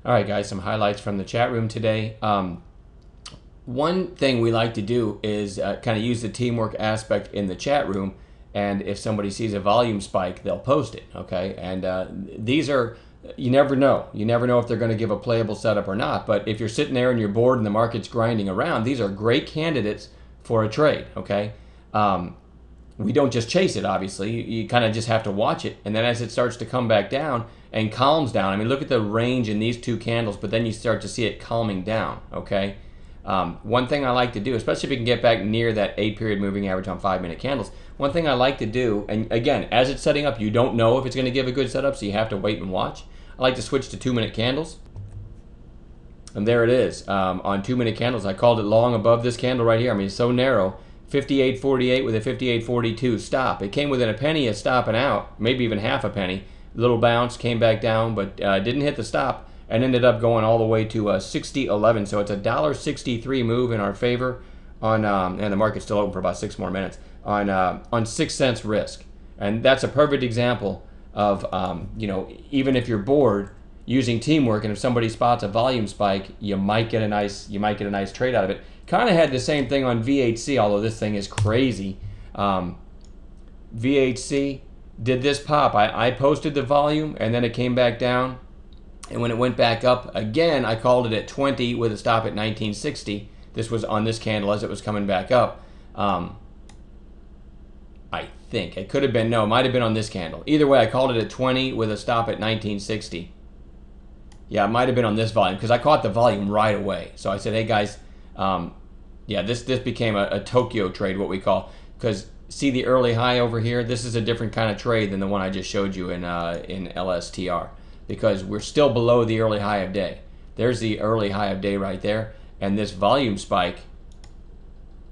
All right, guys, some highlights from the chat room today. One thing we like to do is kind of use the teamwork aspect in the chat room, and if somebody sees a volume spike, they'll post it, okay? And these are, you never know. You never know if they're going to give a playable setup or not, but if you're sitting there and you're bored and the market's grinding around, these are great candidates for a trade, okay? We don't just chase it, obviously. You kind of just have to watch it, and then as it starts to come back down and calms down, I mean, look at the range in these two candles, but then you start to see it calming down, okay? One thing I like to do, especially if you can get back near that 8-period moving average on 5-minute candles, one thing I like to do, and again, as it's setting up, you don't know if it's going to give a good setup, so you have to wait and watch. I like to switch to 2-minute candles. And there it is. On 2-minute candles, I called it long above this candle right here. I mean, it's so narrow. 58.48 with a 58.42 stop. It came within a penny of stopping out, maybe even half a penny. Little bounce, came back down, but didn't hit the stop, and ended up going all the way to 60.11. So it's a $1.63 move in our favor on, and the market's still open for about 6 more minutes, on 6 cents risk. And that's a perfect example of, you know, even if you're bored, using teamwork, and if somebody spots a volume spike, you might get a nice trade out of it. Kind of had the same thing on VHC, although this thing is crazy. VHC did this pop. I posted the volume, and then it came back down, and when it went back up again, I called it at 20 with a stop at 1960. This was on this candle as it was coming back up. I think it could have been, no, it might have been on this candle. Either way, I called it at 20 with a stop at 1960. Yeah, it might have been on this volume because I caught the volume right away. So I said, hey guys, yeah, this became a Tokyo trade, what we call, because see the early high over here? This is a different kind of trade than the one I just showed you in LSTR, because we're still below the early high of day. There's the early high of day right there, and this volume spike,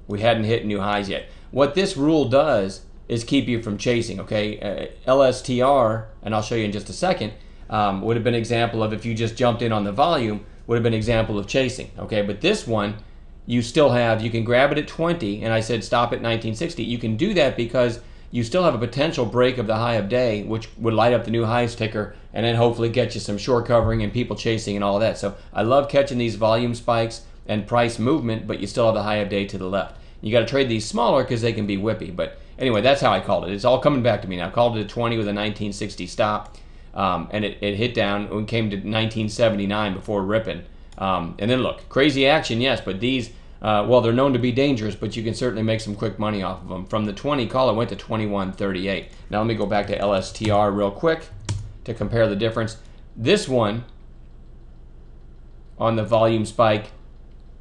we hadn't hit new highs yet. What this rule does is keep you from chasing, okay? LSTR, and I'll show you in just a second, would have been an example of if you just jumped in on the volume, would have been an example of chasing, okay? But this one, you still have, you can grab it at 20, and I said stop at 1960. You can do that because you still have a potential break of the high of day, which would light up the new highs ticker, and then hopefully get you some short covering and people chasing and all that. So I love catching these volume spikes and price movement, but you still have the high of day to the left. You got to trade these smaller because they can be whippy. But anyway, that's how I called it. It's all coming back to me now. I called it a 20 with a 1960 stop. And it hit down and came to 1979 before ripping. And then look, crazy action, yes, but these, well, they're known to be dangerous, but you can certainly make some quick money off of them. From the 20 call, it went to 21.38. Now let me go back to LSTR real quick to compare the difference. This one, on the volume spike,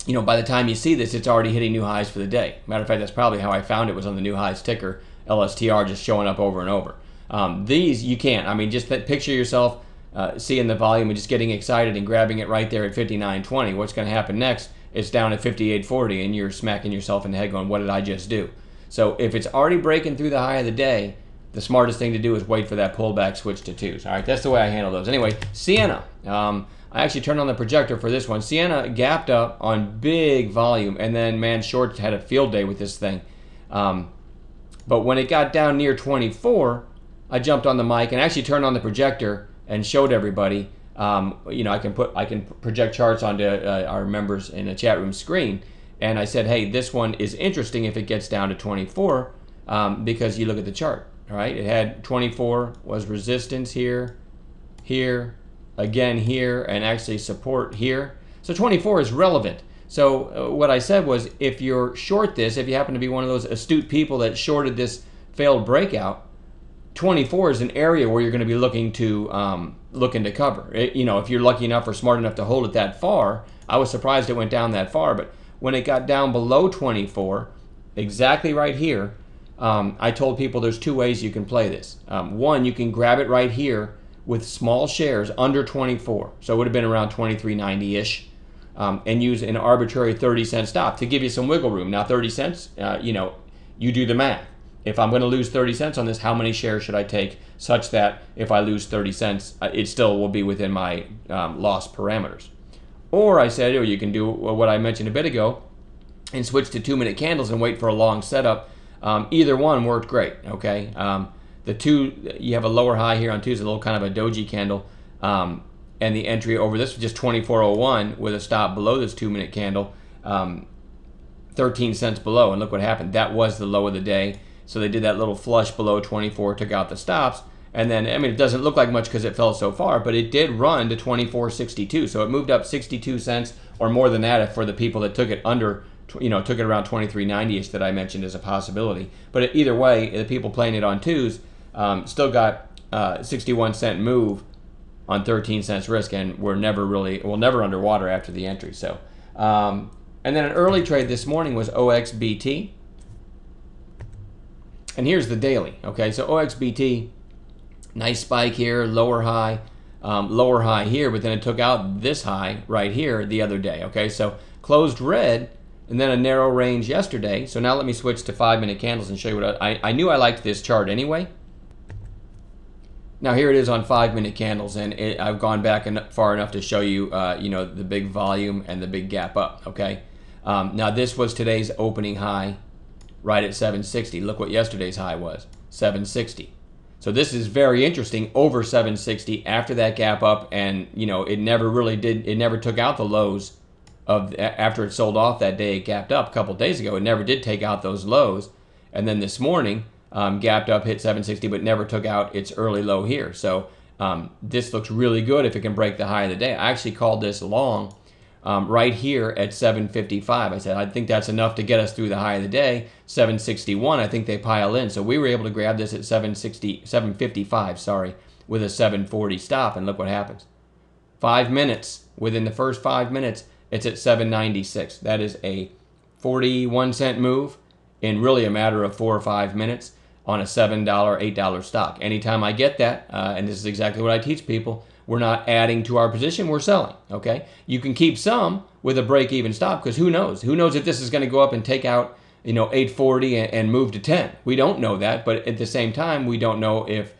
you know, by the time you see this, it's already hitting new highs for the day. Matter of fact, that's probably how I found it, was on the new highs ticker, LSTR just showing up over and over. These you can't. I mean, just picture yourself seeing the volume and just getting excited and grabbing it right there at 59.20. What's going to happen next? It's down at 58.40, and you're smacking yourself in the head going, what did I just do? So if it's already breaking through the high of the day, the smartest thing to do is wait for that pullback switch to twos. All right, that's the way I handle those. Anyway, Sienna. I actually turned on the projector for this one. Sienna gapped up on big volume, and then, man, shorts had a field day with this thing. But when it got down near 24, I jumped on the mic and actually turned on the projector and showed everybody. You know, I can project charts onto our members in a chat room screen, and I said, hey, this one is interesting if it gets down to 24, because you look at the chart. All right, it had 24 was resistance here, here, again here, and actually support here. So 24 is relevant. So what I said was, if you're short this, if you happen to be one of those astute people that shorted this failed breakout, 24 is an area where you're going to be looking to cover. You know, if you're lucky enough or smart enough to hold it that far. I was surprised it went down that far, but when it got down below 24, exactly right here, I told people there's two ways you can play this. One, you can grab it right here with small shares under 24, so it would have been around 23.90-ish, and use an arbitrary 30-cent stop to give you some wiggle room. Now 30 cents, you know, you do the math. If I'm going to lose 30 cents on this, how many shares should I take such that if I lose 30 cents, it still will be within my loss parameters? Or I said, or you can do what I mentioned a bit ago and switch to 2-minute candles and wait for a long setup. Either one worked great, okay? The two, you have a lower high here on Tuesday, a little kind of a doji candle. and the entry over this was just 24.01 with a stop below this 2-minute candle, 13 cents below. And look what happened. That was the low of the day. So they did that little flush below 24, took out the stops. And then, I mean, it doesn't look like much because it fell so far, but it did run to 24.62. So it moved up 62 cents or more than that for the people that took it under, took it around 23.90ish that I mentioned as a possibility. But either way, the people playing it on twos still got 61-cent move on 13 cents risk, and we're never underwater after the entry. So, and then an early trade this morning was OXBT. And here's the daily. Okay, so OXBT, nice spike here, lower high here, but then it took out this high right here the other day. Okay, so closed red and then a narrow range yesterday. So now let me switch to 5-minute candles and show you what I knew I liked this chart anyway. Now here it is on 5-minute candles, and I've gone back far enough to show you, the big volume and the big gap up. Okay, now this was today's opening high, right at 760. Look what yesterday's high was, 760. So this is very interesting, over 760 after that gap up, and it never took out the lows of after it sold off that day. It gapped up a couple days ago. It never did take out those lows, and then this morning gapped up, hit 760, but never took out its early low here. So this looks really good if it can break the high of the day. I actually called this long right here at 755. I said I think that's enough to get us through the high of the day. 761, I think they pile in. So we were able to grab this at 755, sorry, with a 740 stop, and look what happens. 5 minutes, within the first 5 minutes, it's at 796. That is a 41-cent move in really a matter of 4 or 5 minutes on a $7, $8 stock. Anytime I get that, and this is exactly what I teach people, we're not adding to our position, we're selling, okay? You can keep some with a break-even stop, because who knows? Who knows if this is going to go up and take out, 840 and move to 10? We don't know that, but at the same time, we don't know if,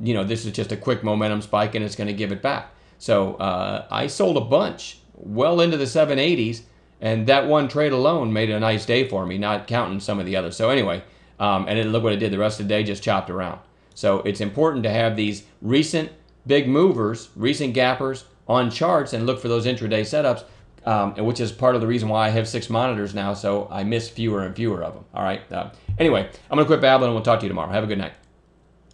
this is just a quick momentum spike and it's going to give it back. So I sold a bunch well into the 780s, and that one trade alone made a nice day for me, not counting some of the others. So anyway, and look what it did. The rest of the day just chopped around. So it's important to have these recent big movers, recent gappers on charts, and look for those intraday setups, which is part of the reason why I have 6 monitors now, so I miss fewer and fewer of them. All right. Anyway, I'm going to quit babbling, and we'll talk to you tomorrow. Have a good night.